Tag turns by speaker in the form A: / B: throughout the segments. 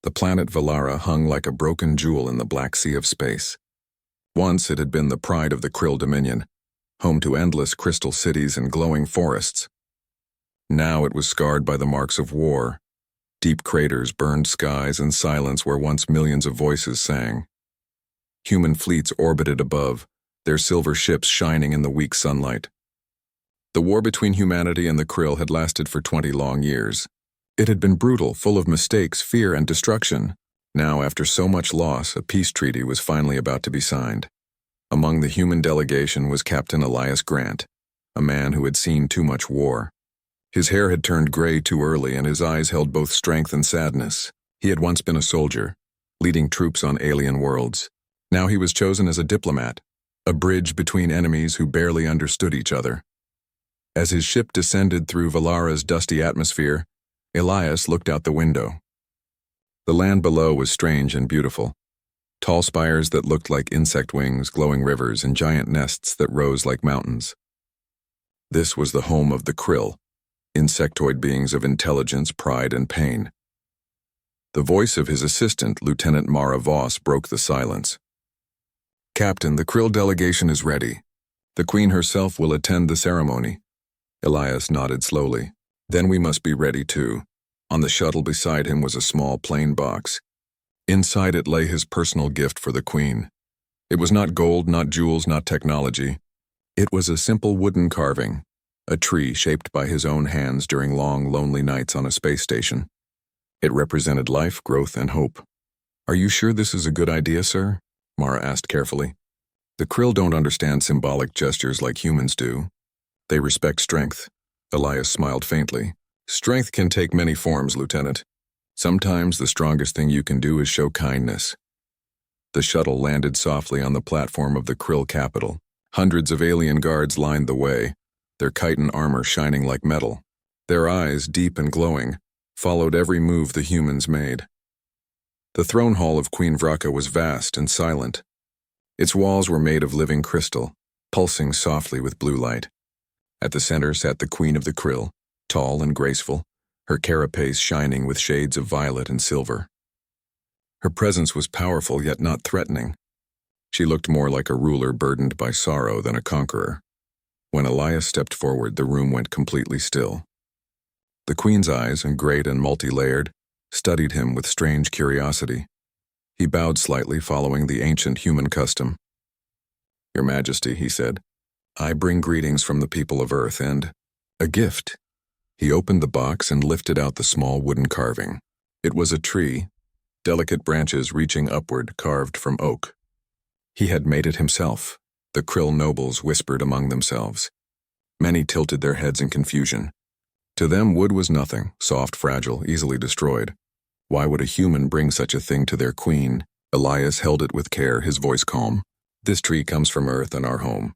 A: The planet Valara hung like a broken jewel in the Black Sea of space. Once it had been the pride of the Krill Dominion, home to endless crystal cities and glowing forests. Now it was scarred by the marks of war. Deep craters, burned skies, and silence where once millions of voices sang. Human fleets orbited above, their silver ships shining in the weak sunlight. The war between humanity and the Krill had lasted for 20 long years. It had been brutal, full of mistakes, fear, and destruction. Now, after so much loss, a peace treaty was finally about to be signed. Among the human delegation was Captain Elias Grant, a man who had seen too much war. His hair had turned gray too early, and his eyes held both strength and sadness. He had once been a soldier, leading troops on alien worlds. Now he was chosen as a diplomat, a bridge between enemies who barely understood each other. As his ship descended through Valara's dusty atmosphere, Elias looked out the window. The land below was strange and beautiful. Tall spires that looked like insect wings, glowing rivers, and giant nests that rose like mountains. This was the home of the Krill, insectoid beings of intelligence, pride, and pain. The voice of his assistant, Lieutenant Mara Voss, broke the silence. "Captain, the Krill delegation is ready. The Queen herself will attend the ceremony." Elias nodded slowly. "Then we must be ready too." On the shuttle beside him was a small plain box. Inside it lay his personal gift for the Queen. It was not gold, not jewels, not technology. It was a simple wooden carving, a tree shaped by his own hands during long, lonely nights on a space station. It represented life, growth, and hope. "Are you sure this is a good idea, sir?" Mara asked carefully. "The Krill don't understand symbolic gestures like humans do. They respect strength." Elias smiled faintly. "Strength can take many forms, Lieutenant. Sometimes the strongest thing you can do is show kindness." The shuttle landed softly on the platform of the Krill capital. Hundreds of alien guards lined the way, their chitin armor shining like metal. Their eyes, deep and glowing, followed every move the humans made. The throne hall of Queen Vraka was vast and silent. Its walls were made of living crystal, pulsing softly with blue light. At the center sat the Queen of the Krill, tall and graceful, her carapace shining with shades of violet and silver. Her presence was powerful yet not threatening. She looked more like a ruler burdened by sorrow than a conqueror. When Elias stepped forward, the room went completely still. The Queen's eyes, great and multi-layered, studied him with strange curiosity. He bowed slightly, following the ancient human custom. "Your Majesty," he said, "I bring greetings from the people of Earth and a gift." He opened the box and lifted out the small wooden carving. It was a tree, delicate branches reaching upward, carved from oak. He had made it himself, the Krill nobles whispered among themselves. Many tilted their heads in confusion. To them, wood was nothing, soft, fragile, easily destroyed. Why would a human bring such a thing to their queen? Elias held it with care, his voice calm. "This tree comes from Earth and our home.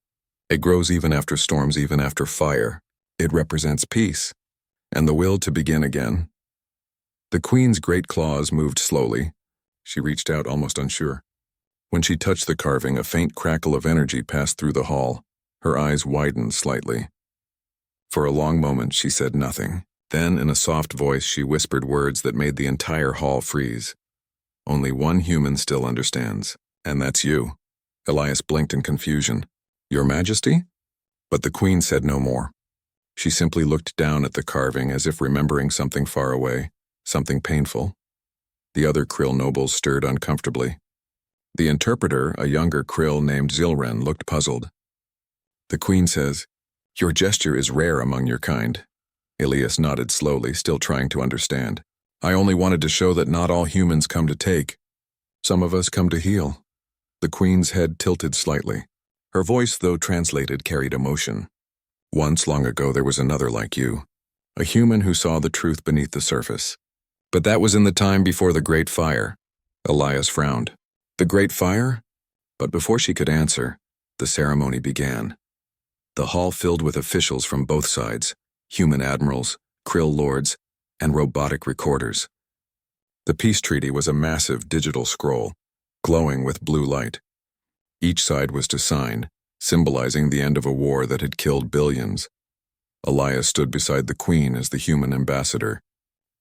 A: It grows even after storms, even after fire. It represents peace and the will to begin again." The Queen's great claws moved slowly. She reached out, almost unsure. When she touched the carving, a faint crackle of energy passed through the hall. Her eyes widened slightly. For a long moment, she said nothing. Then, in a soft voice, she whispered words that made the entire hall freeze. "Only one human still understands, and that's you." Elias blinked in confusion. "Your Majesty?" But the Queen said no more. She simply looked down at the carving as if remembering something far away, something painful. The other Krill nobles stirred uncomfortably. The interpreter, a younger Krill named Zilren, looked puzzled. "The Queen says, 'Your gesture is rare among your kind.'" Elias nodded slowly, still trying to understand. "I only wanted to show that not all humans come to take. Some of us come to heal." The Queen's head tilted slightly. Her voice, though translated, carried emotion. "Once, long ago, there was another like you, a human who saw the truth beneath the surface. But that was in the time before the Great Fire." Elias frowned. "The Great Fire?" But before she could answer, the ceremony began. The hall filled with officials from both sides, human admirals, Krill lords, and robotic recorders. The peace treaty was a massive digital scroll, glowing with blue light. Each side was to sign, symbolizing the end of a war that had killed billions. Elias stood beside the Queen as the human ambassador.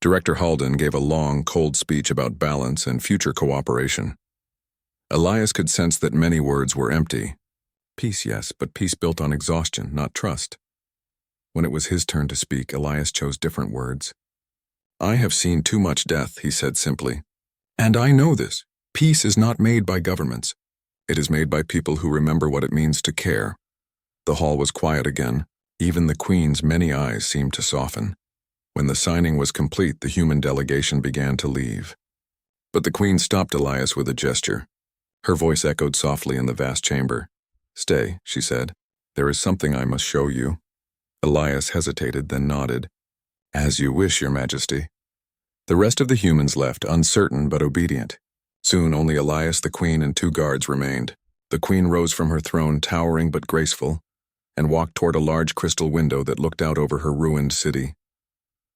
A: Director Halden gave a long, cold speech about balance and future cooperation. Elias could sense that many words were empty. Peace, yes, but peace built on exhaustion, not trust. When it was his turn to speak, Elias chose different words. I have seen too much death, he said simply. And I know this. Peace is not made by governments. It is made by people who remember what it means to care. The hall was quiet again. Even the Queen's many eyes seemed to soften. When the signing was complete, the human delegation began to leave. But the Queen stopped Elias with a gesture. Her voice echoed softly in the vast chamber. Stay, she said. There is something I must show you. Elias hesitated, then nodded. As you wish, Your Majesty. The rest of the humans left, uncertain but obedient. Soon only Elias, the Queen, and 2 guards remained. The Queen rose from her throne, towering but graceful, and walked toward a large crystal window that looked out over her ruined city.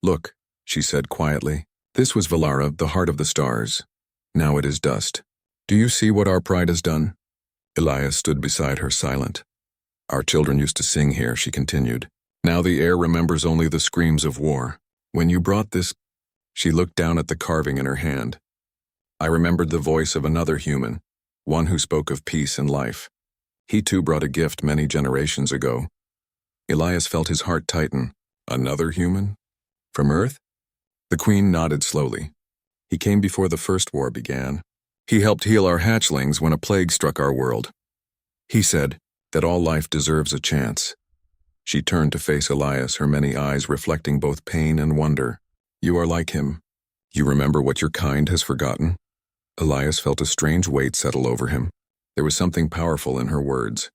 A: Look, she said quietly. This was Valara, the heart of the stars. Now it is dust. Do you see what our pride has done? Elias stood beside her, silent. Our children used to sing here, she continued. Now the air remembers only the screams of war. When you brought this... She looked down at the carving in her hand. I remembered the voice of another human, one who spoke of peace and life. He too brought a gift many generations ago. Elias felt his heart tighten. Another human? From Earth? The Queen nodded slowly. He came before the first war began. He helped heal our hatchlings when a plague struck our world. He said that all life deserves a chance. She turned to face Elias, her many eyes reflecting both pain and wonder. You are like him. You remember what your kind has forgotten? Elias felt a strange weight settle over him. There was something powerful in her words,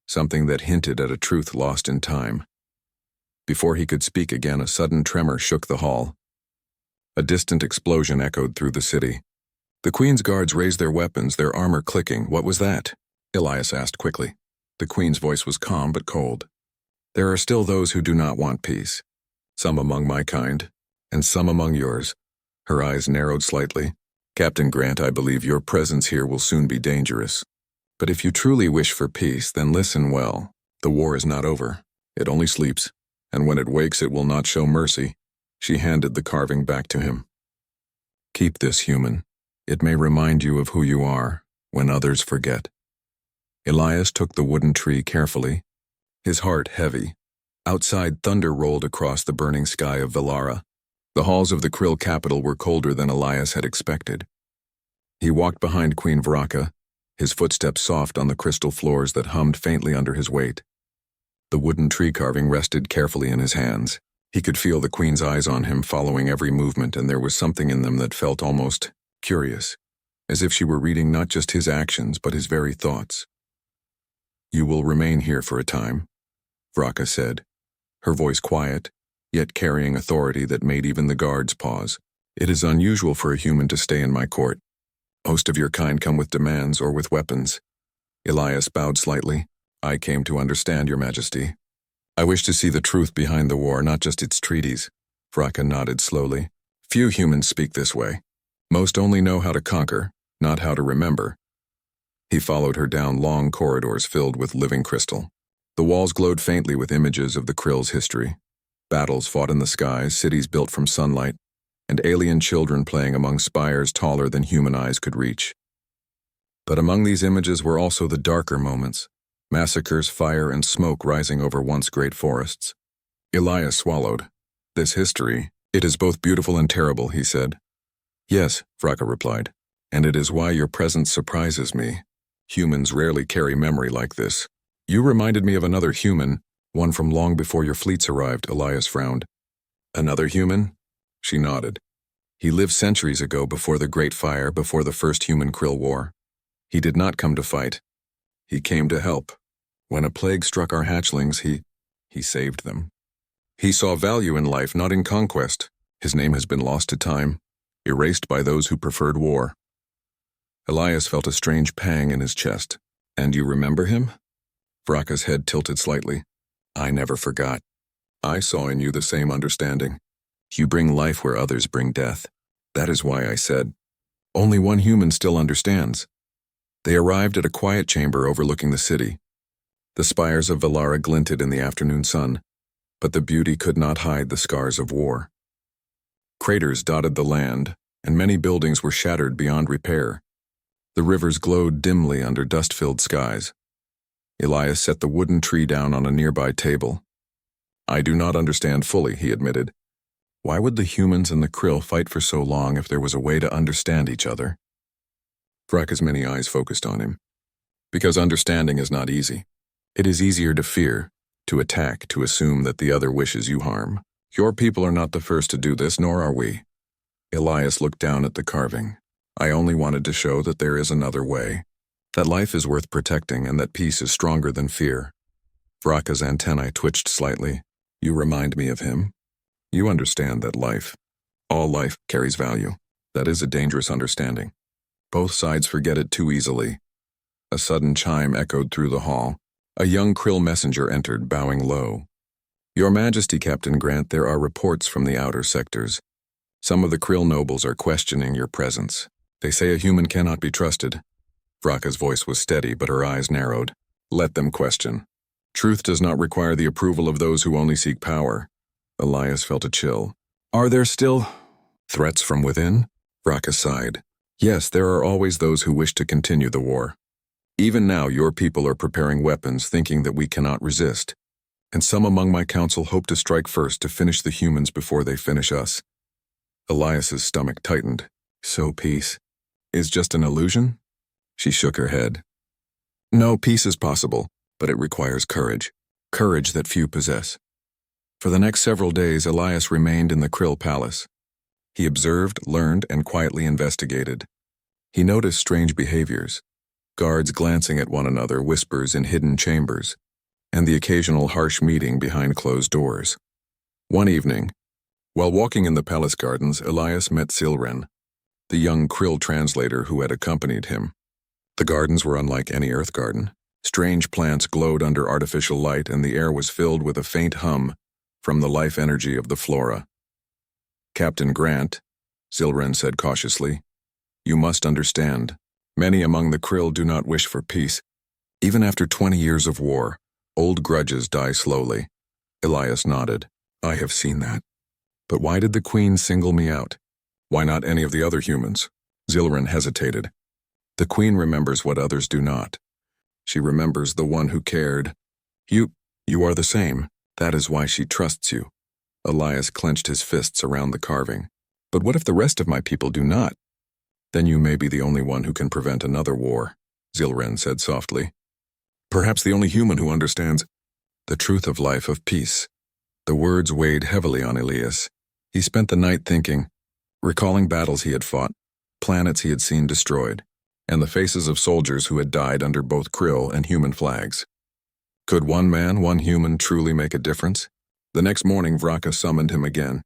A: something that hinted at a truth lost in time. Before he could speak again, a sudden tremor shook the hall. A distant explosion echoed through the city. The Queen's guards raised their weapons, their armor clicking. What was that? Elias asked quickly. The Queen's voice was calm but cold. There are still those who do not want peace. Some among my kind, and some among yours. Her eyes narrowed slightly. Captain Grant, I believe your presence here will soon be dangerous. But if you truly wish for peace, then listen well. The war is not over. It only sleeps, and when it wakes it will not show mercy. She handed the carving back to him. Keep this, human. It may remind you of who you are when others forget. Elias took the wooden tree carefully, his heart heavy. Outside, thunder rolled across the burning sky of Valara. The halls of the Krill capital were colder than Elias had expected. He walked behind Queen Vraka, his footsteps soft on the crystal floors that hummed faintly under his weight. The wooden tree carving rested carefully in his hands. He could feel the Queen's eyes on him, following every movement, and there was something in them that felt almost curious, as if she were reading not just his actions, but his very thoughts. You will remain here for a time, Vraka said, her voice quiet, yet carrying authority that made even the guards pause. It is unusual for a human to stay in my court. Most of your kind come with demands or with weapons. Elias bowed slightly. I came to understand, Your Majesty. I wish to see the truth behind the war, not just its treaties. Vraka nodded slowly. Few humans speak this way. Most only know how to conquer, not how to remember. He followed her down long corridors filled with living crystal. The walls glowed faintly with images of the Krill's history. Battles fought in the skies, cities built from sunlight, and alien children playing among spires taller than human eyes could reach. But among these images were also the darker moments, massacres, fire, and smoke rising over once great forests. Elias swallowed. This history, it is both beautiful and terrible, he said. Yes, Vraka replied, and it is why your presence surprises me. Humans rarely carry memory like this. You reminded me of another human, one from long before your fleets arrived, Elias frowned. Another human? She nodded. He lived centuries ago, before the Great Fire, before the first human Krill War. He did not come to fight. He came to help. When a plague struck our hatchlings, he saved them. He saw value in life, not in conquest. His name has been lost to time, erased by those who preferred war. Elias felt a strange pang in his chest. And you remember him? Vraka's head tilted slightly. I never forgot. I saw in you the same understanding. You bring life where others bring death. That is why I said, only one human still understands. They arrived at a quiet chamber overlooking the city. The spires of Valara glinted in the afternoon sun, but the beauty could not hide the scars of war. Craters dotted the land, and many buildings were shattered beyond repair. The rivers glowed dimly under dust-filled skies. Elias set the wooden tree down on a nearby table. "I do not understand fully," he admitted. "Why would the humans and the krill fight for so long if there was a way to understand each other?" Vraka's many eyes focused on him. "Because understanding is not easy. It is easier to fear, to attack, to assume that the other wishes you harm. Your people are not the first to do this, nor are we." Elias looked down at the carving. "I only wanted to show that there is another way, that life is worth protecting and that peace is stronger than fear." Vraka's antennae twitched slightly. "You remind me of him. You understand that life, all life, carries value. That is a dangerous understanding. Both sides forget it too easily." A sudden chime echoed through the hall. A young krill messenger entered, bowing low. "Your Majesty, Captain Grant, there are reports from the outer sectors. Some of the krill nobles are questioning your presence. They say a human cannot be trusted." Vraka's voice was steady, but her eyes narrowed. "Let them question. Truth does not require the approval of those who only seek power." Elias felt a chill. "Are there still threats from within?" Vraka sighed. "Yes, there are always those who wish to continue the war. Even now your people are preparing weapons, thinking that we cannot resist. And some among my council hope to strike first to finish the humans before they finish us." Elias's stomach tightened. "So peace is just an illusion?" She shook her head. "No, peace is possible, but it requires courage. Courage that few possess." For the next several days, Elias remained in the Krill Palace. He observed, learned, and quietly investigated. He noticed strange behaviors. Guards glancing at one another, whispers in hidden chambers, and the occasional harsh meeting behind closed doors. One evening, while walking in the palace gardens, Elias met Storym, the young krill translator who had accompanied him. The gardens were unlike any Earth garden. Strange plants glowed under artificial light, and the air was filled with a faint hum from the life energy of the flora. "Captain Grant," Storym said cautiously, "you must understand. Many among the krill do not wish for peace. Even after 20 years of war, old grudges die slowly." Elias nodded. "I have seen that. But why did the Queen single me out? Why not any of the other humans?" Storym hesitated. "The Queen remembers what others do not. She remembers the one who cared. You are the same. That is why she trusts you." Elias clenched his fists around the carving. "But what if the rest of my people do not?" "Then you may be the only one who can prevent another war," Storym said softly. "Perhaps the only human who understands the truth of life, of peace." The words weighed heavily on Elias. He spent the night thinking, recalling battles he had fought, planets he had seen destroyed, and the faces of soldiers who had died under both krill and human flags. Could one man, one human, truly make a difference? The next morning, Vraka summoned him again.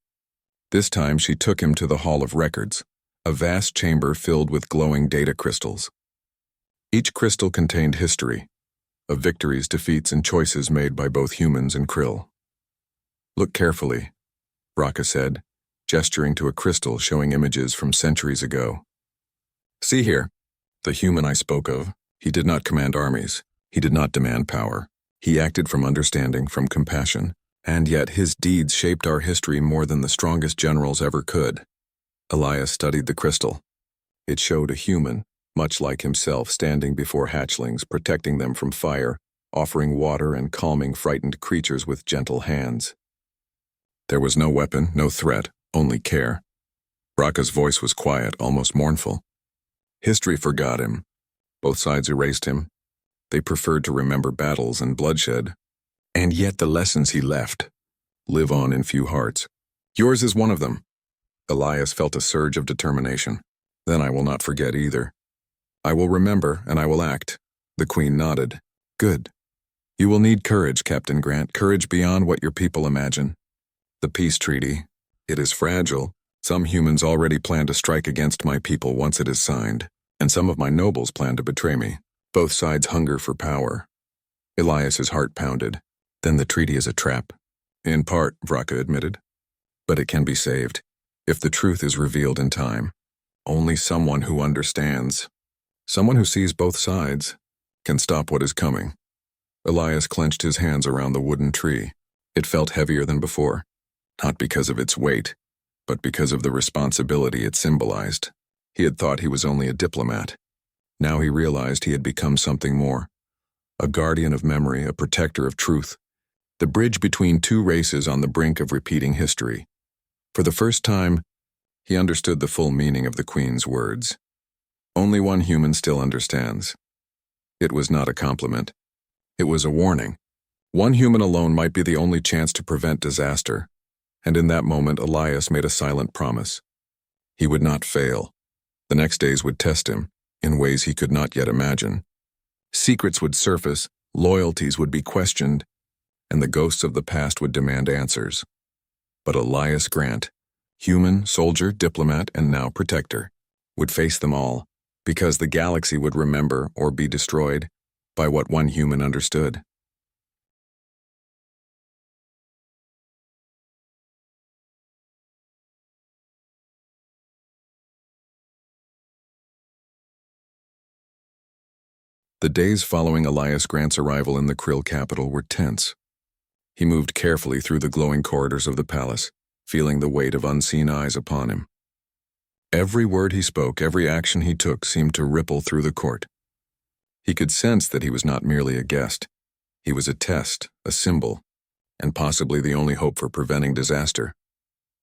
A: This time she took him to the Hall of Records, a vast chamber filled with glowing data crystals. Each crystal contained history, of victories, defeats, and choices made by both humans and krill. "Look carefully," Vraka said, gesturing to a crystal showing images from centuries ago. "See here, the human I spoke of. He did not command armies. He did not demand power. He acted from understanding, from compassion, and yet his deeds shaped our history more than the strongest generals ever could." Elias studied the crystal. It showed a human, much like himself, standing before hatchlings, protecting them from fire, offering water and calming frightened creatures with gentle hands. There was no weapon, no threat, only care. Vraka's voice was quiet, almost mournful. History forgot him. Both sides erased him. They preferred to remember battles and bloodshed. And yet the lessons he left live on in few hearts. Yours is one of them. Elias felt a surge of determination. Then I will not forget either. I will remember, and I will act. The Queen nodded. Good. You will need courage, Captain Grant, courage beyond what your people imagine. The peace treaty, it is fragile. Some humans already plan to strike against my people once it is signed, and some of my nobles plan to betray me. Both sides hunger for power. Elias's heart pounded. Then the treaty is a trap. In part, Vraka admitted. But it can be saved, if the truth is revealed in time. Only someone who understands, someone who sees both sides, can stop what is coming. Elias clenched his hands around the wooden tree. It felt heavier than before, not because of its weight, but because of the responsibility it symbolized. He had thought he was only a diplomat. Now he realized he had become something more. A guardian of memory, a protector of truth. The bridge between two races on the brink of repeating history. For the first time, he understood the full meaning of the Queen's words. Only one human still understands. It was not a compliment. It was a warning. One human alone might be the only chance to prevent disaster. And in that moment, Elias made a silent promise. He would not fail. The next days would test him, in ways he could not yet imagine. Secrets would surface, loyalties would be questioned, and the ghosts of the past would demand answers. But Elias Grant, human, soldier, diplomat, and now protector, would face them all, because the galaxy would remember or be destroyed by what one human understood. The days following Elias Grant's arrival in the Krill capital were tense. He moved carefully through the glowing corridors of the palace, feeling the weight of unseen eyes upon him. Every word he spoke, every action he took seemed to ripple through the court. He could sense that he was not merely a guest. He was a test, a symbol, and possibly the only hope for preventing disaster.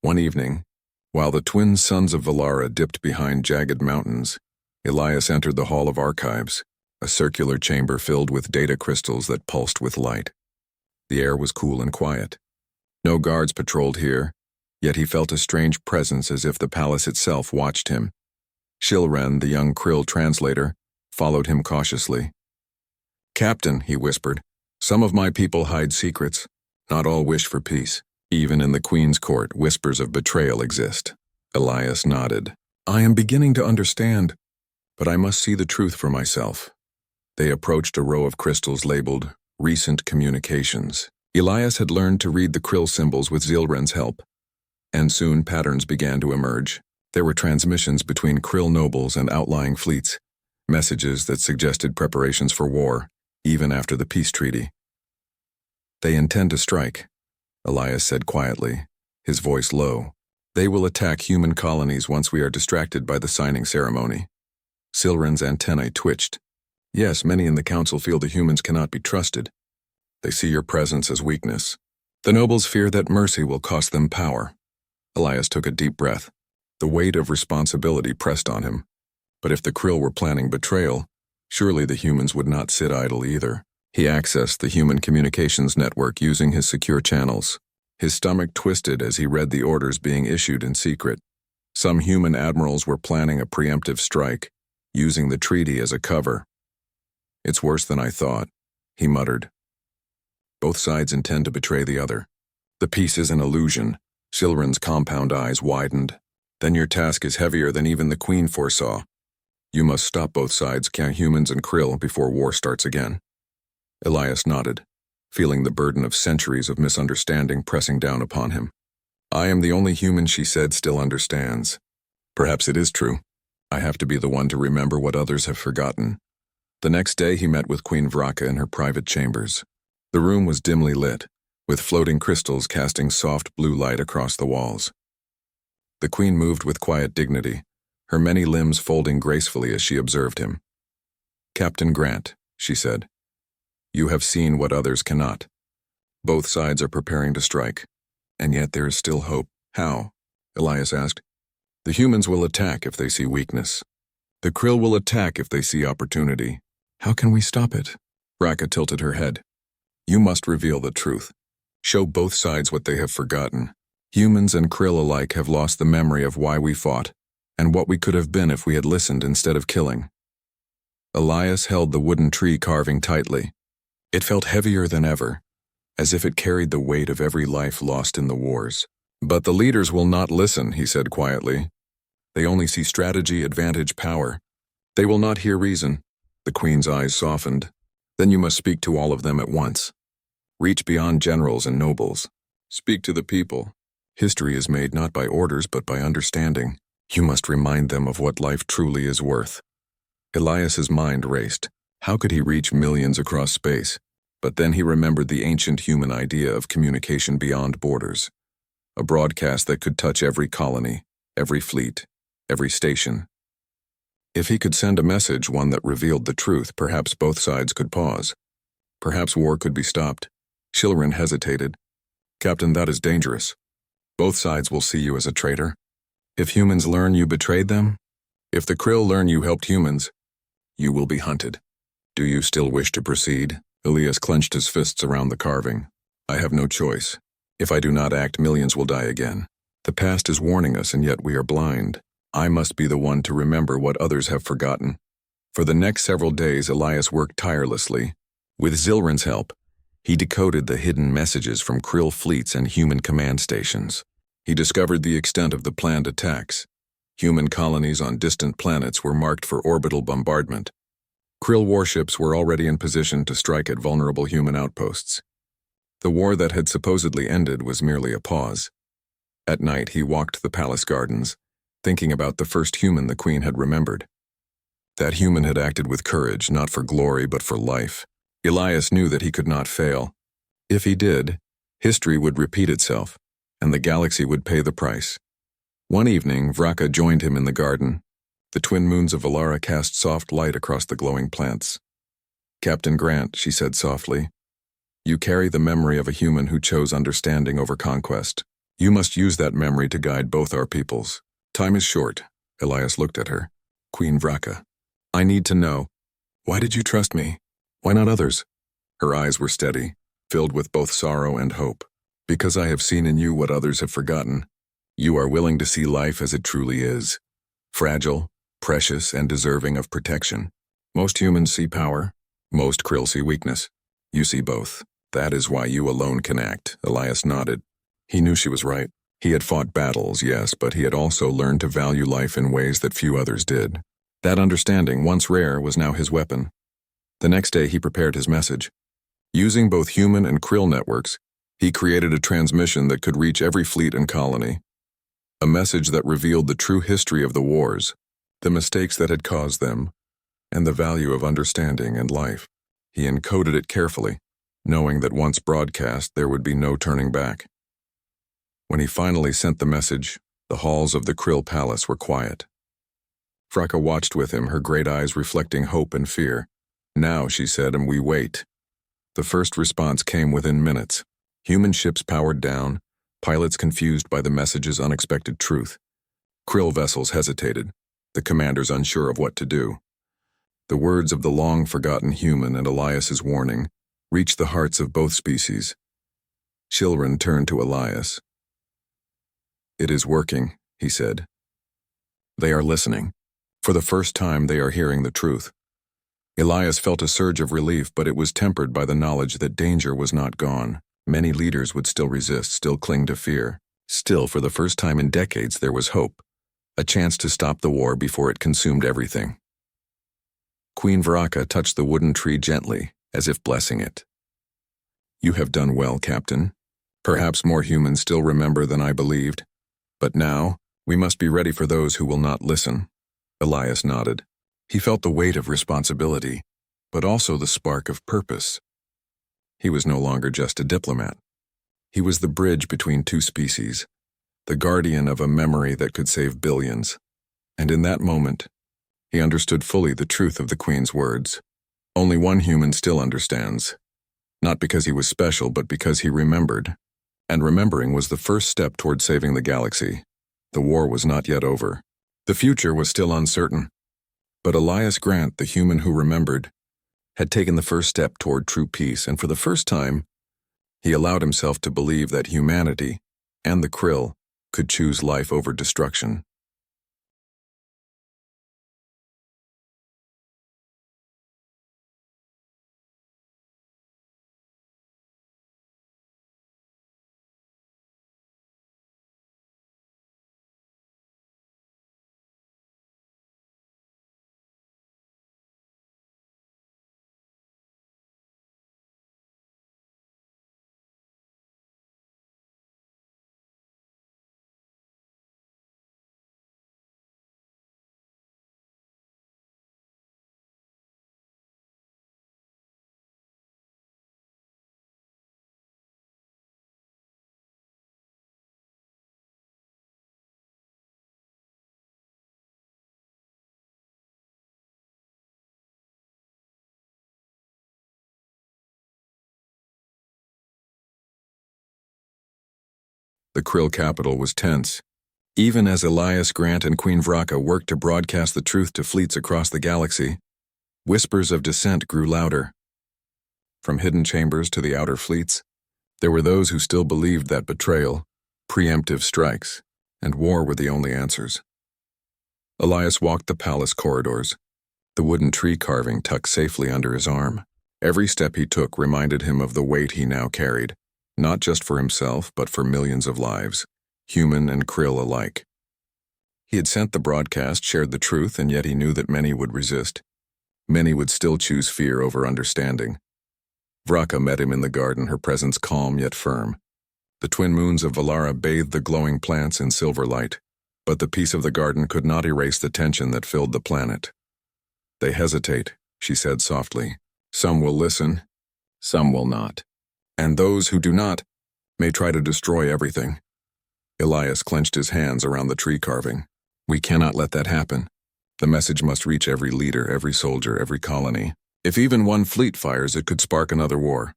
A: One evening, while the twin sons of Valara dipped behind jagged mountains, Elias entered the Hall of Archives, a circular chamber filled with data crystals that pulsed with light. The air was cool and quiet. No guards patrolled here, yet he felt a strange presence as if the palace itself watched him. Shilren, the young Krill translator, followed him cautiously. "Captain," he whispered, "some of my people hide secrets. Not all wish for peace. Even in the Queen's court, whispers of betrayal exist." Elias nodded. "I am beginning to understand, but I must see the truth for myself." They approached a row of crystals labeled Recent Communications. Elias had learned to read the Krill symbols with Zilren's help, and soon patterns began to emerge. There were transmissions between Krill nobles and outlying fleets, messages that suggested preparations for war, even after the peace treaty. "They intend to strike," Elias said quietly, his voice low. "They will attack human colonies once we are distracted by the signing ceremony." Zilren's antennae twitched. "Yes, many in the council feel the humans cannot be trusted. They see your presence as weakness. The nobles fear that mercy will cost them power." Elias took a deep breath. The weight of responsibility pressed on him. But if the Krill were planning betrayal, surely the humans would not sit idle either. He accessed the human communications network using his secure channels. His stomach twisted as he read the orders being issued in secret. Some human admirals were planning a preemptive strike, using the treaty as a cover. "It's worse than I thought," he muttered. "Both sides intend to betray the other. The peace is an illusion." Zilren's compound eyes widened. "Then your task is heavier than even the Queen foresaw. You must stop both sides, humans and Krill, before war starts again." Elias nodded, feeling the burden of centuries of misunderstanding pressing down upon him. "I am the only human," she said, "still understands. Perhaps it is true. I have to be the one to remember what others have forgotten." The next day he met with Queen Vraka in her private chambers. The room was dimly lit, with floating crystals casting soft blue light across the walls. The Queen moved with quiet dignity, her many limbs folding gracefully as she observed him. "Captain Grant," she said, "you have seen what others cannot. Both sides are preparing to strike, and yet there is still hope." "How?" Elias asked. "The humans will attack if they see weakness. The Krill will attack if they see opportunity. How can we stop it?" Vraka tilted her head. "You must reveal the truth. Show both sides what they have forgotten. Humans and Krill alike have lost the memory of why we fought, and what we could have been if we had listened instead of killing." Elias held the wooden tree carving tightly. It felt heavier than ever, as if it carried the weight of every life lost in the wars. "But the leaders will not listen," he said quietly. "They only see strategy, advantage, power. They will not hear reason." The Queen's eyes softened. "Then you must speak to all of them at once. Reach beyond generals and nobles. Speak to the people. History is made not by orders but by understanding. You must remind them of what life truly is worth." Elias's mind raced. How could he reach millions across space? But then he remembered the ancient human idea of communication beyond borders. a broadcast that could touch every colony, every fleet, every station. If he could send a message, one that revealed the truth, perhaps both sides could pause. Perhaps war could be stopped. Shilrin hesitated. Captain, that is dangerous. Both sides will see you as a traitor. If humans learn you betrayed them, if the Krill learn you helped humans, you will be hunted. Do you still wish to proceed? Elias clenched his fists around the carving. I have no choice. If I do not act, millions will die again. The past is warning us, and yet we are blind. I must be the one to remember what others have forgotten. For the next several days, Elias worked tirelessly. With Zilrin's help, he decoded the hidden messages from Krill fleets and human command stations. He discovered the extent of the planned attacks. Human colonies on distant planets were marked for orbital bombardment. Krill warships were already in position to strike at vulnerable human outposts. The war that had supposedly ended was merely a pause. At night, he walked the palace gardens, thinking about the first human the Queen had remembered. That human had acted with courage, not for glory but for life. Elias knew that he could not fail. If he did, history would repeat itself, and the galaxy would pay the price. One evening, Vraka joined him in the garden. The twin moons of Valara cast soft light across the glowing plants. Captain Grant, she said softly, you carry the memory of a human who chose understanding over conquest. You must use that memory to guide both our peoples. Time is short. Elias looked at her. Queen Vraka, I need to know. Why did you trust me? Why not others? Her eyes were steady, filled with both sorrow and hope. Because I have seen in you what others have forgotten. You are willing to see life as it truly is. Fragile, precious, and deserving of protection. Most humans see power. Most Krill see weakness. You see both. That is why you alone can act. Elias nodded. He knew she was right. He had fought battles, yes, but he had also learned to value life in ways that few others did. That understanding, once rare, was now his weapon. The next day he prepared his message. Using both human and Krill networks, he created a transmission that could reach every fleet and colony. A message that revealed the true history of the wars, the mistakes that had caused them, and the value of understanding and life. He encoded it carefully, knowing that once broadcast there would be no turning back. When he finally sent the message, the halls of the Krill Palace were quiet. Vraka watched with him, her great eyes reflecting hope and fear. Now, she said, and we wait. The first response came within minutes. Human ships powered down, pilots confused by the message's unexpected truth. Krill vessels hesitated, the commanders unsure of what to do. The words of the long-forgotten human and Elias's warning reached the hearts of both species. Shilrin turned to Elias. It is working, he said. They are listening. For the first time they are hearing the truth. Elias felt a surge of relief, but it was tempered by the knowledge that danger was not gone. Many leaders would still resist, still cling to fear. Still, for the first time in decades, there was hope. A chance to stop the war before it consumed everything. Queen Vraka touched the wooden tree gently, as if blessing it. You have done well, Captain. Perhaps more humans still remember than I believed. But now, we must be ready for those who will not listen. Elias nodded. He felt the weight of responsibility, but also the spark of purpose. He was no longer just a diplomat. He was the bridge between two species, the guardian of a memory that could save billions. And in that moment, he understood fully the truth of the Queen's words. Only one human still understands. Not because he was special, but because he remembered. And remembering was the first step toward saving the galaxy. The war was not yet over. The future was still uncertain. But Elias Grant, the human who remembered, had taken the first step toward true peace, and for the first time, he allowed himself to believe that humanity and the Krill could choose life over destruction. The Krill capital was tense. Even as Elias Grant and Queen Vraka worked to broadcast the truth to fleets across the galaxy, whispers of dissent grew louder. From hidden chambers to the outer fleets, there were those who still believed that betrayal, preemptive strikes, and war were the only answers. Elias walked the palace corridors, the wooden tree carving tucked safely under his arm. Every step he took reminded him of the weight he now carried, not just for himself but for millions of lives, human and Krill alike. He had sent the broadcast, shared the truth, and yet he knew that many would resist. Many would still choose fear over understanding. Vraka met him in the garden, her presence calm yet firm. The twin moons of Valara bathed the glowing plants in silver light, but the peace of the garden could not erase the tension that filled the planet. "They hesitate," she said softly. "Some will listen, some will not. And those who do not may try to destroy everything." Elias clenched his hands around the tree carving. "We cannot let that happen. The message must reach every leader, every soldier, every colony. If even one fleet fires, it could spark another war."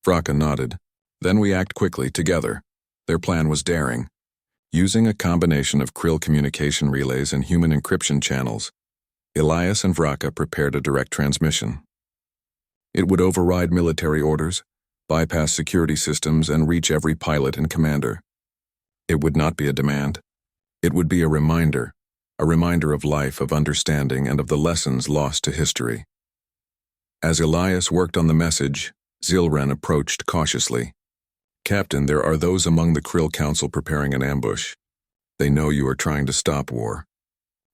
A: Vraka nodded. "Then we act quickly, together." Their plan was daring. Using a combination of Krill communication relays and human encryption channels, Elias and Vraka prepared a direct transmission. It would override military orders, bypass security systems, and reach every pilot and commander. It would not be a demand. It would be a reminder of life, of understanding, and of the lessons lost to history. As Elias worked on the message, Zilren approached cautiously. "Captain, there are those among the Krill Council preparing an ambush. They know you are trying to stop war.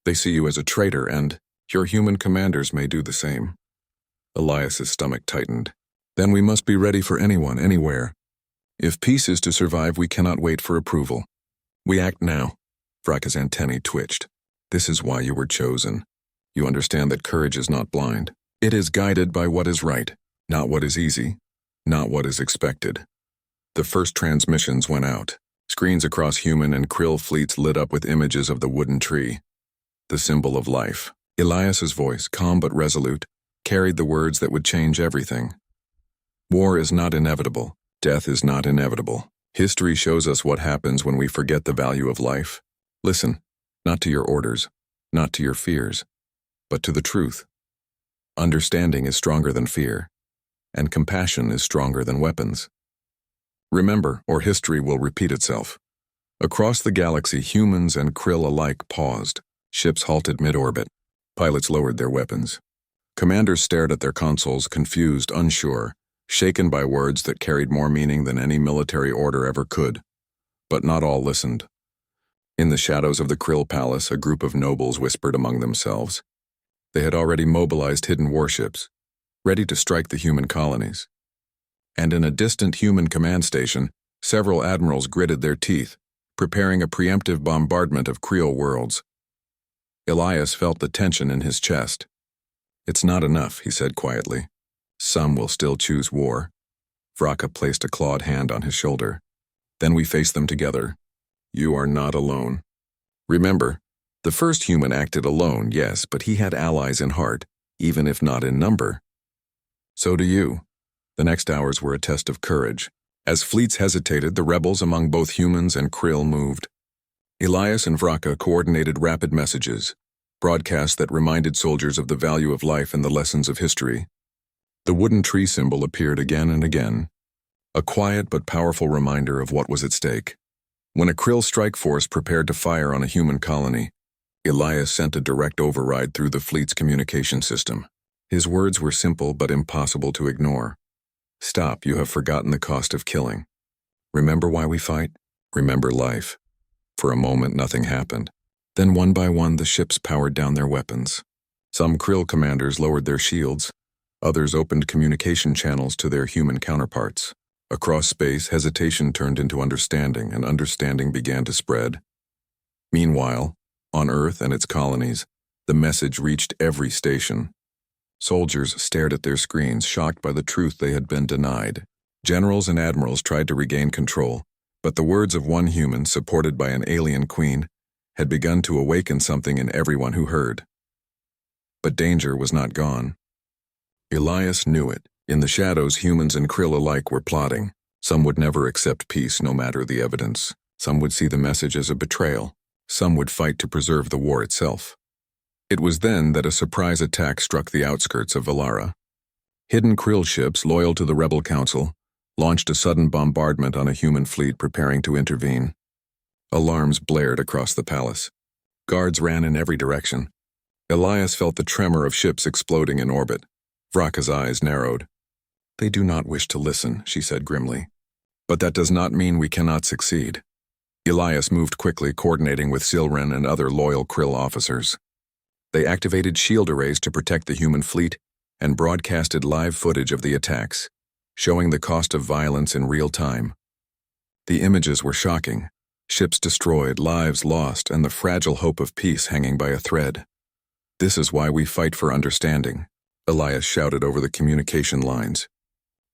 A: They see you as a traitor, and your human commanders may do the same." Elias's stomach tightened. "Then we must be ready for anyone, anywhere. If peace is to survive, we cannot wait for approval. We act now." Vraka's antennae twitched. "This is why you were chosen. You understand that courage is not blind. It is guided by what is right, not what is easy, not what is expected." The first transmissions went out. Screens across human and Krill fleets lit up with images of the wooden tree, the symbol of life. Elias's voice, calm but resolute, carried the words that would change everything. "War is not inevitable. Death is not inevitable. History shows us what happens when we forget the value of life. Listen, not to your orders, not to your fears, but to the truth. Understanding is stronger than fear, and compassion is stronger than weapons. Remember, or history will repeat itself." Across the galaxy, humans and Krill alike paused. Ships halted mid-orbit. Pilots lowered their weapons. Commanders stared at their consoles, confused, unsure, shaken by words that carried more meaning than any military order ever could. But not all listened. In the shadows of the Krill Palace, a group of nobles whispered among themselves. They had already mobilized hidden warships, ready to strike the human colonies. And in a distant human command station, several admirals gritted their teeth, preparing a preemptive bombardment of Krill worlds. Elias felt the tension in his chest. "It's not enough," he said quietly. "Some will still choose war." Vraka placed a clawed hand on his shoulder. "Then we face them together. You are not alone. Remember, the first human acted alone, yes, but he had allies in heart, even if not in number. So do you." The next hours were a test of courage. As fleets hesitated, the rebels among both humans and Krill moved. Elias and Vraka coordinated rapid messages, broadcasts that reminded soldiers of the value of life and the lessons of history. The wooden tree symbol appeared again and again, a quiet but powerful reminder of what was at stake. When a Krill strike force prepared to fire on a human colony, Elias sent a direct override through the fleet's communication system. His words were simple but impossible to ignore. "Stop, you have forgotten the cost of killing. Remember why we fight? Remember life." For a moment, nothing happened. Then one by one, the ships powered down their weapons. Some Krill commanders lowered their shields. Others opened communication channels to their human counterparts. Across space, hesitation turned into understanding, and understanding began to spread. Meanwhile, on Earth and its colonies, the message reached every station. Soldiers stared at their screens, shocked by the truth they had been denied. Generals and admirals tried to regain control, but the words of one human, supported by an alien queen, had begun to awaken something in everyone who heard. But danger was not gone. Elias knew it. In the shadows, humans and Krill alike were plotting. Some would never accept peace, no matter the evidence. Some would see the message as a betrayal. Some would fight to preserve the war itself. It was then that a surprise attack struck the outskirts of Valara. Hidden Krill ships, loyal to the Rebel Council, launched a sudden bombardment on a human fleet preparing to intervene. Alarms blared across the palace. Guards ran in every direction. Elias felt the tremor of ships exploding in orbit. Vraka's eyes narrowed. "They do not wish to listen," she said grimly. "But that does not mean we cannot succeed." Elias moved quickly, coordinating with Silren and other loyal Krill officers. They activated shield arrays to protect the human fleet and broadcasted live footage of the attacks, showing the cost of violence in real time. The images were shocking. Ships destroyed, lives lost, and the fragile hope of peace hanging by a thread. "This is why we fight for understanding," Elias shouted over the communication lines.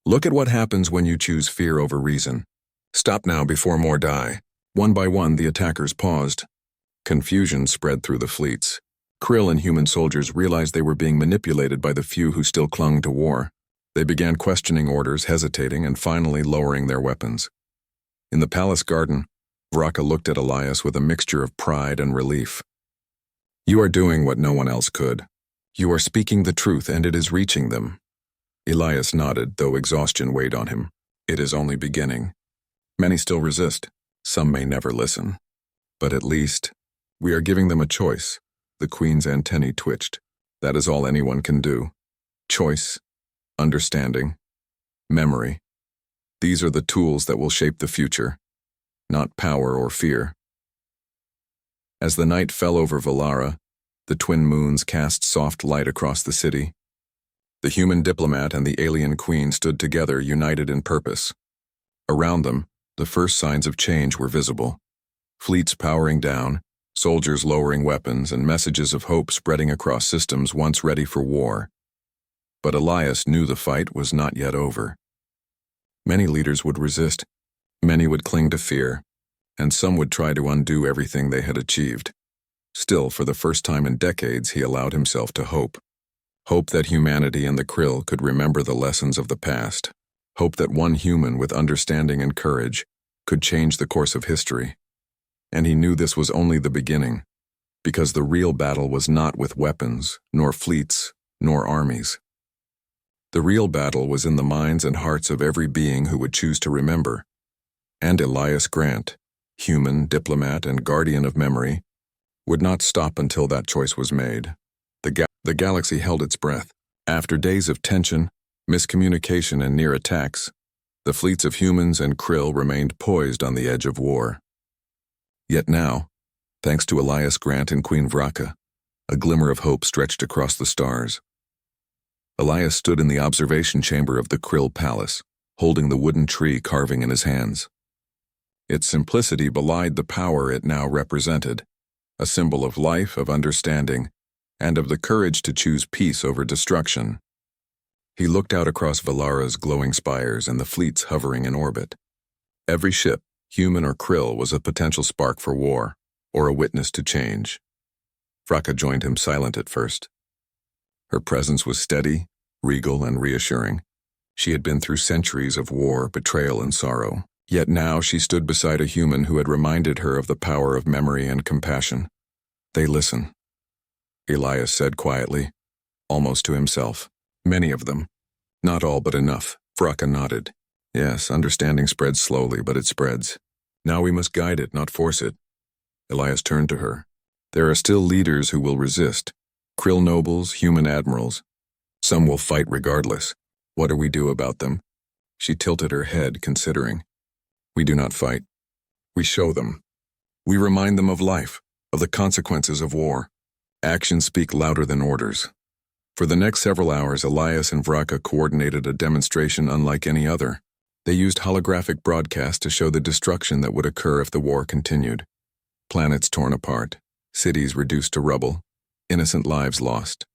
A: "Look at what happens when you choose fear over reason. Stop now before more die." One by one, the attackers paused. Confusion spread through the fleets. Krill and human soldiers realized they were being manipulated by the few who still clung to war. They began questioning orders, hesitating, and finally lowering their weapons. In the palace garden, Vraka looked at Elias with a mixture of pride and relief. "You are doing what no one else could. You are speaking the truth, and it is reaching them." Elias nodded, though exhaustion weighed on him. "It is only beginning. Many still resist. Some may never listen. But at least, we are giving them a choice." The Queen's antennae twitched. "That is all anyone can do. Choice, understanding, memory. These are the tools that will shape the future, not power or fear." As the night fell over Valara, the twin moons cast soft light across the city. The human diplomat and the alien queen stood together, united in purpose. Around them, the first signs of change were visible. Fleets powering down, soldiers lowering weapons, and messages of hope spreading across systems once ready for war. But Elias knew the fight was not yet over. Many leaders would resist, many would cling to fear, and some would try to undo everything they had achieved. Still, for the first time in decades, he allowed himself to hope. Hope that humanity and the Krill could remember the lessons of the past. Hope that one human with understanding and courage could change the course of history. And he knew this was only the beginning, because the real battle was not with weapons, nor fleets, nor armies. The real battle was in the minds and hearts of every being who would choose to remember. And Elias Grant, human, diplomat, and guardian of memory, would not stop until that choice was made. The galaxy held its breath. After days of tension, miscommunication, and near attacks, the fleets of humans and Krill remained poised on the edge of war. Yet now, thanks to Elias Grant and Queen Vraka, a glimmer of hope stretched across the stars. Elias stood in the observation chamber of the Krill Palace, holding the wooden tree carving in his hands. Its simplicity belied the power it now represented, a symbol of life, of understanding, and of the courage to choose peace over destruction. He looked out across Valara's glowing spires and the fleets hovering in orbit. Every ship, human or Krill, was a potential spark for war, or a witness to change. Vraka joined him, silent at first. Her presence was steady, regal, and reassuring. She had been through centuries of war, betrayal, and sorrow. Yet now she stood beside a human who had reminded her of the power of memory and compassion. "They listen," Elias said quietly, almost to himself. "Many of them. Not all, but enough." Vraka nodded. "Yes, understanding spreads slowly, but it spreads. Now we must guide it, not force it." Elias turned to her. "There are still leaders who will resist. Krill nobles, human admirals. Some will fight regardless. What do we do about them?" She tilted her head, considering. "We do not fight. We show them. We remind them of life, of the consequences of war. Actions speak louder than orders." For the next several hours, Elias and Vraka coordinated a demonstration unlike any other. They used holographic broadcasts to show the destruction that would occur if the war continued. Planets torn apart, cities reduced to rubble, innocent lives lost.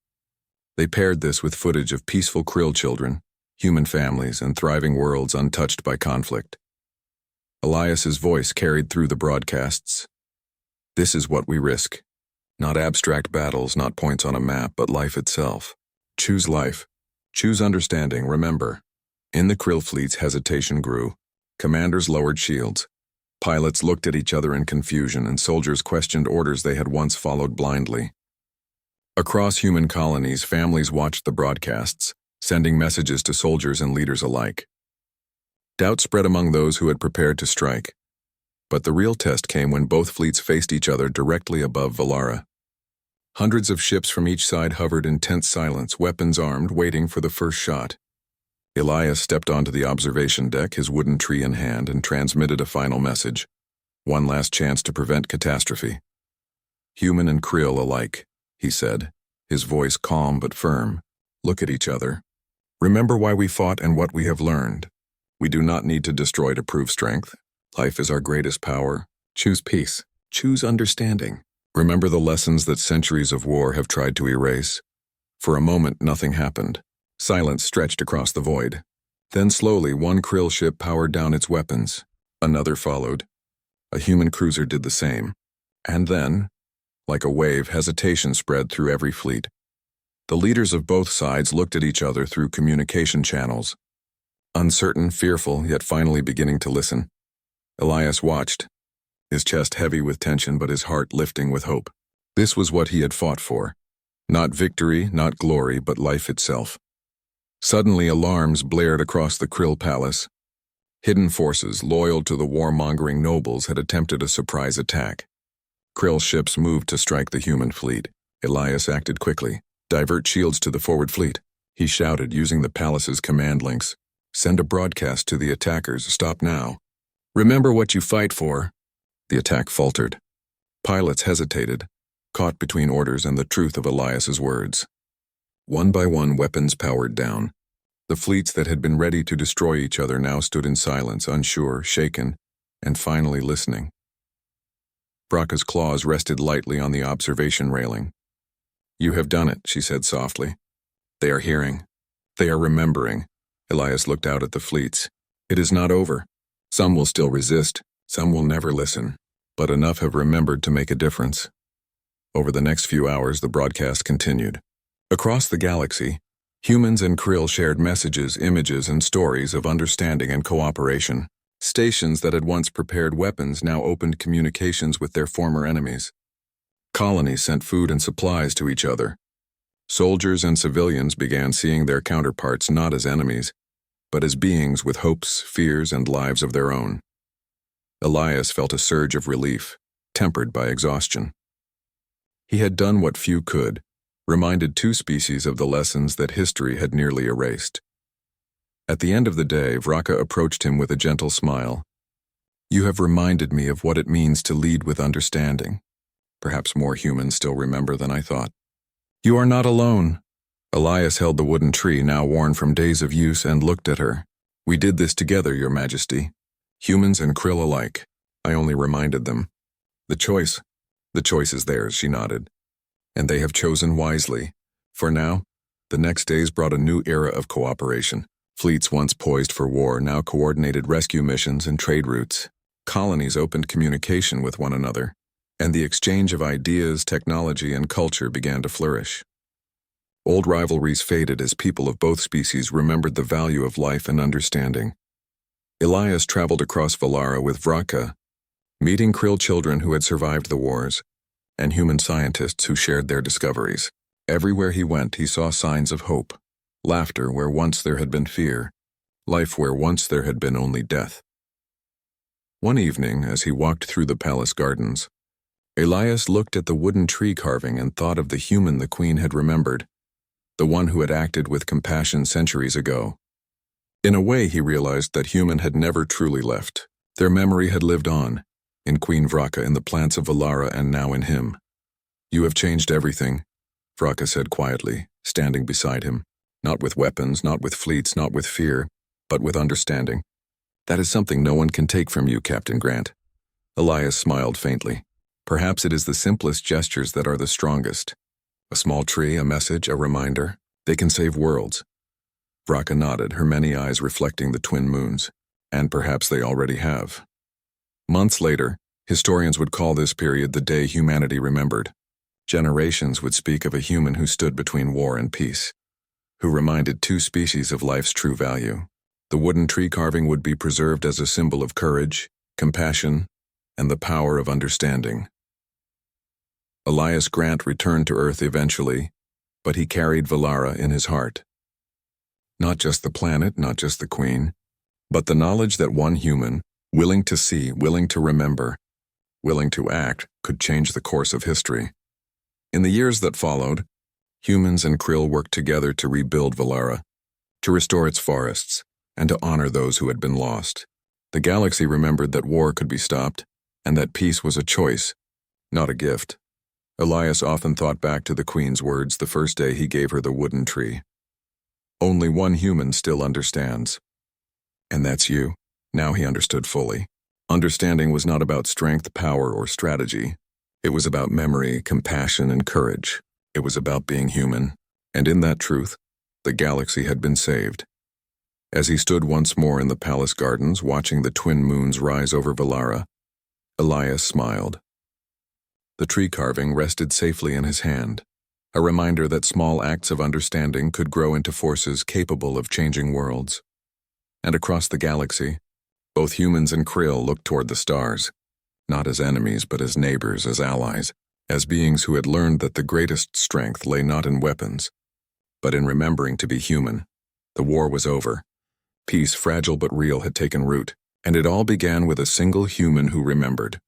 A: They paired this with footage of peaceful Krill children, human families, and thriving worlds untouched by conflict. Elias's voice carried through the broadcasts. "This is what we risk. Not abstract battles, not points on a map, but life itself. Choose life. Choose understanding. Remember." In the Krill fleets, hesitation grew. Commanders lowered shields. Pilots looked at each other in confusion, and soldiers questioned orders they had once followed blindly. Across human colonies, families watched the broadcasts, sending messages to soldiers and leaders alike. Doubt spread among those who had prepared to strike. But the real test came when both fleets faced each other directly above Valara. Hundreds of ships from each side hovered in tense silence, weapons armed, waiting for the first shot. Elias stepped onto the observation deck, his wooden tree in hand, and transmitted a final message. One last chance to prevent catastrophe. Human and Krill alike, he said, his voice calm but firm. Look at each other. Remember why we fought and what we have learned. We do not need to destroy to prove strength. Life is our greatest power. Choose peace. Choose understanding. Remember the lessons that centuries of war have tried to erase. For a moment, nothing happened. Silence stretched across the void. Then slowly, one Krill ship powered down its weapons. Another followed. A human cruiser did the same. And then, like a wave, hesitation spread through every fleet. The leaders of both sides looked at each other through communication channels. Uncertain, fearful, yet finally beginning to listen. Elias watched, his chest heavy with tension but his heart lifting with hope. This was what he had fought for. Not victory, not glory, but life itself. Suddenly alarms blared across the Krill palace. Hidden forces, loyal to the warmongering nobles, had attempted a surprise attack. Krill ships moved to strike the human fleet. Elias acted quickly. Divert shields to the forward fleet, he shouted, using the palace's command links. Send a broadcast to the attackers. Stop now. Remember what you fight for. The attack faltered. Pilots hesitated, caught between orders and the truth of Elias's words. One by one, weapons powered down. The fleets that had been ready to destroy each other now stood in silence, unsure, shaken, and finally listening. Vraka's claws rested lightly on the observation railing. You have done it, she said softly. They are hearing. They are remembering. Elias looked out at the fleets. It is not over. Some will still resist, some will never listen, but enough have remembered to make a difference. Over the next few hours, the broadcast continued. Across the galaxy, humans and Krill shared messages, images, and stories of understanding and cooperation. Stations that had once prepared weapons now opened communications with their former enemies. Colonies sent food and supplies to each other. Soldiers and civilians began seeing their counterparts not as enemies, but as beings with hopes, fears, and lives of their own. Elias felt a surge of relief, tempered by exhaustion. He had done what few could, reminded two species of the lessons that history had nearly erased. At the end of the day, Vraka approached him with a gentle smile. You have reminded me of what it means to lead with understanding. Perhaps more humans still remember than I thought. You are not alone. Elias held the wooden tree, now worn from days of use, and looked at her. We did this together, Your Majesty. Humans and Krill alike. I only reminded them. The choice is theirs, she nodded. And they have chosen wisely. For now, the next days brought a new era of cooperation. Fleets once poised for war now coordinated rescue missions and trade routes. Colonies opened communication with one another, and the exchange of ideas, technology, and culture began to flourish. Old rivalries faded as people of both species remembered the value of life and understanding. Elias traveled across Valara with Vraka, meeting Krill children who had survived the wars, and human scientists who shared their discoveries. Everywhere he went, he saw signs of hope. Laughter where once there had been fear, life where once there had been only death. One evening, as he walked through the palace gardens, Elias looked at the wooden tree carving and thought of the human the Queen had remembered, the one who had acted with compassion centuries ago. In a way, he realized that human had never truly left. Their memory had lived on, in Queen Vraka, in the plants of Valara, and now in him. You have changed everything, Vraka said quietly, standing beside him. Not with weapons, not with fleets, not with fear, but with understanding. That is something no one can take from you, Captain Grant. Elias smiled faintly. Perhaps it is the simplest gestures that are the strongest. A small tree, a message, a reminder. They can save worlds. Vraka nodded, her many eyes reflecting the twin moons. And perhaps they already have. Months later, historians would call this period the day humanity remembered. Generations would speak of a human who stood between war and peace, who reminded two species of life's true value. The wooden tree carving would be preserved as a symbol of courage, compassion, and the power of understanding. Elias Grant returned to Earth eventually, but he carried Valara in his heart. Not just the planet, not just the Queen, but the knowledge that one human, willing to see, willing to remember, willing to act, could change the course of history. In the years that followed, humans and Krill worked together to rebuild Valara, to restore its forests, and to honor those who had been lost. The galaxy remembered that war could be stopped, and that peace was a choice, not a gift. Elias often thought back to the Queen's words the first day he gave her the wooden tree. Only one human still understands. And that's you. Now he understood fully. Understanding was not about strength, power, or strategy. It was about memory, compassion, and courage. It was about being human. And in that truth, the galaxy had been saved. As he stood once more in the palace gardens watching the twin moons rise over Valara, Elias smiled. The tree carving rested safely in his hand, a reminder that small acts of understanding could grow into forces capable of changing worlds. And across the galaxy, both humans and Krill looked toward the stars, not as enemies but as neighbors, as allies, as beings who had learned that the greatest strength lay not in weapons, but in remembering to be human. The war was over. Peace, fragile but real, had taken root, and it all began with a single human who remembered.